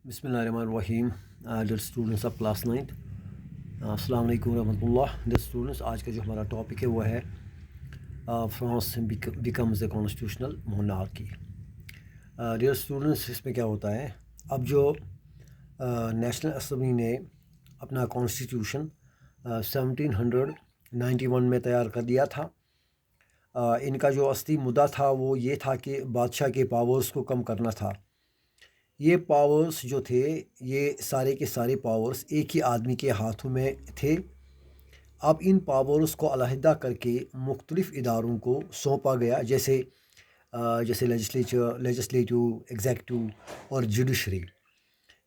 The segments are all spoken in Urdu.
بسم اللہ الرحمن الرحیم. Dear students of class 9. السلام علیکم ورحمۃ اللہ. ڈیئر اسٹوڈنٹس، آج کا جو ہمارا ٹاپک ہے وہ ہے France becomes a constitutional monarchy. Dear students, اس میں کیا ہوتا ہے، اب جو نیشنل اسمبلی نے اپنا کانسٹیٹیوشن 1791 میں تیار کر دیا تھا. ان کا جو اصلی مدعا تھا وہ یہ تھا کہ بادشاہ کے پاورز کو کم کرنا تھا. یہ پاورز جو تھے، یہ سارے کے سارے پاورز ایک ہی آدمی کے ہاتھوں میں تھے. اب ان پاورز کو علیحدہ کر کے مختلف اداروں کو سونپا گیا، جیسے لیجسلیٹو، ایگزیکٹو اور جوڈیشری.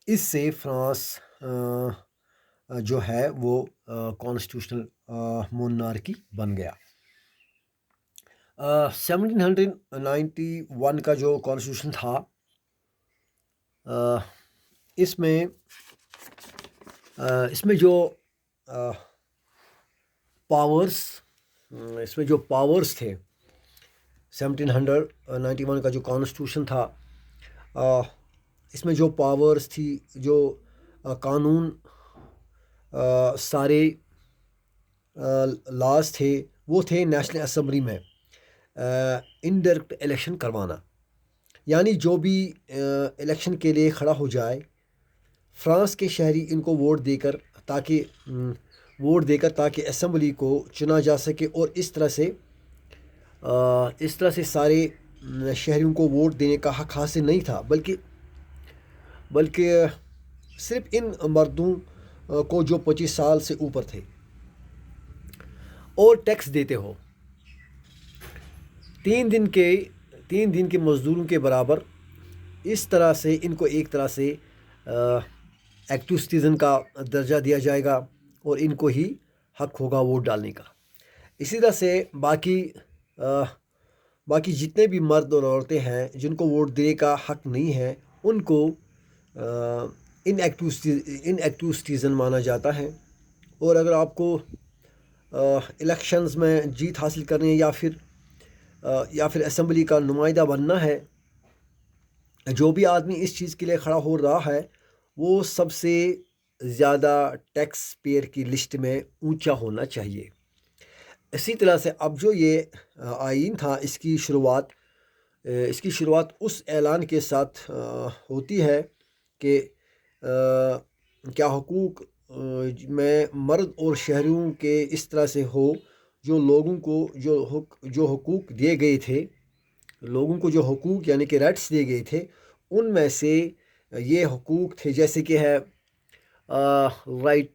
اس سے فرانس جو ہے وہ کانسٹیٹیوشنل مونارکی بن گیا. 1791 کا جو کانسٹیٹیوشن تھا، اس میں جو پاورز تھے، 1791 کا جو کانسٹیٹیوشن تھا، اس میں جو پاورز تھی، جو قانون، سارے لاز تھے، وہ تھے نیشنل اسمبلی میں انڈائریکٹ الیکشن کروانا. یعنی جو بھی الیکشن کے لیے کھڑا ہو جائے، فرانس کے شہری ان کو ووٹ دے کر تاکہ اسمبلی کو چنا جا سکے. اور اس طرح سے سارے شہریوں کو ووٹ دینے کا حق حاصل نہیں تھا، بلکہ صرف ان مردوں کو جو 25 سال سے اوپر تھے اور ٹیکس دیتے ہو. 3 دن کے مزدوروں کے برابر. اس طرح سے ان کو ایک طرح سے ایکٹیو سٹیزن کا درجہ دیا جائے گا اور ان کو ہی حق ہوگا ووٹ ڈالنے کا. اسی طرح سے باقی جتنے بھی مرد اور عورتیں ہیں جن کو ووٹ دینے کا حق نہیں ہے، ان کو ان ایکٹیو سٹیزن مانا جاتا ہے. اور اگر آپ کو الیکشنز میں جیت حاصل کرنی ہے یا پھر اسمبلی کا نمائندہ بننا ہے، جو بھی آدمی اس چیز کے لیے کھڑا ہو رہا ہے وہ سب سے زیادہ ٹیکس پیئر کی لسٹ میں اونچا ہونا چاہیے. اسی طرح سے اب جو یہ آئین تھا، اس کی شروعات اس اعلان کے ساتھ ہوتی ہے کہ کیا حقوق میں مرد اور شہریوں کے اس طرح سے ہو، جو لوگوں کو جو حقوق دیے گئے تھے، لوگوں کو جو حقوق یعنی کہ رائٹس دیے گئے تھے، ان میں سے یہ حقوق تھے جیسے کہ ہے رائٹ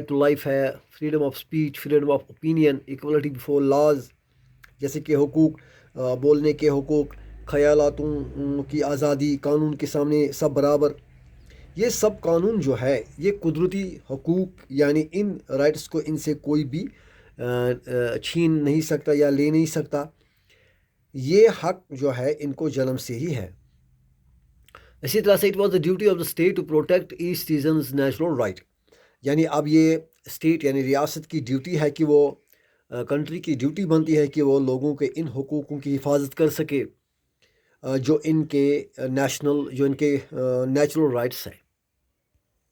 ٹو لائف ہے، freedom of speech, freedom of opinion, equality before laws, جیسے کہ حقوق بولنے کے حقوق، خیالاتوں کی آزادی، قانون کے سامنے سب برابر. یہ سب قانون جو ہے یہ قدرتی حقوق، یعنی ان رائٹس کو ان سے کوئی بھی چھین نہیں سکتا یا لے نہیں سکتا. یہ حق جو ہے ان کو جنم سے ہی ہے. اسی طرح سے it was the duty of the state to protect each citizens natural right. یعنی اب یہ اسٹیٹ یعنی ریاست کی ڈیوٹی ہے کہ وہ کنٹری کی ڈیوٹی بنتی ہے کہ وہ لوگوں کے ان حقوقوں کی حفاظت کر سکے جو ان کے نیچرل رائٹس ہیں.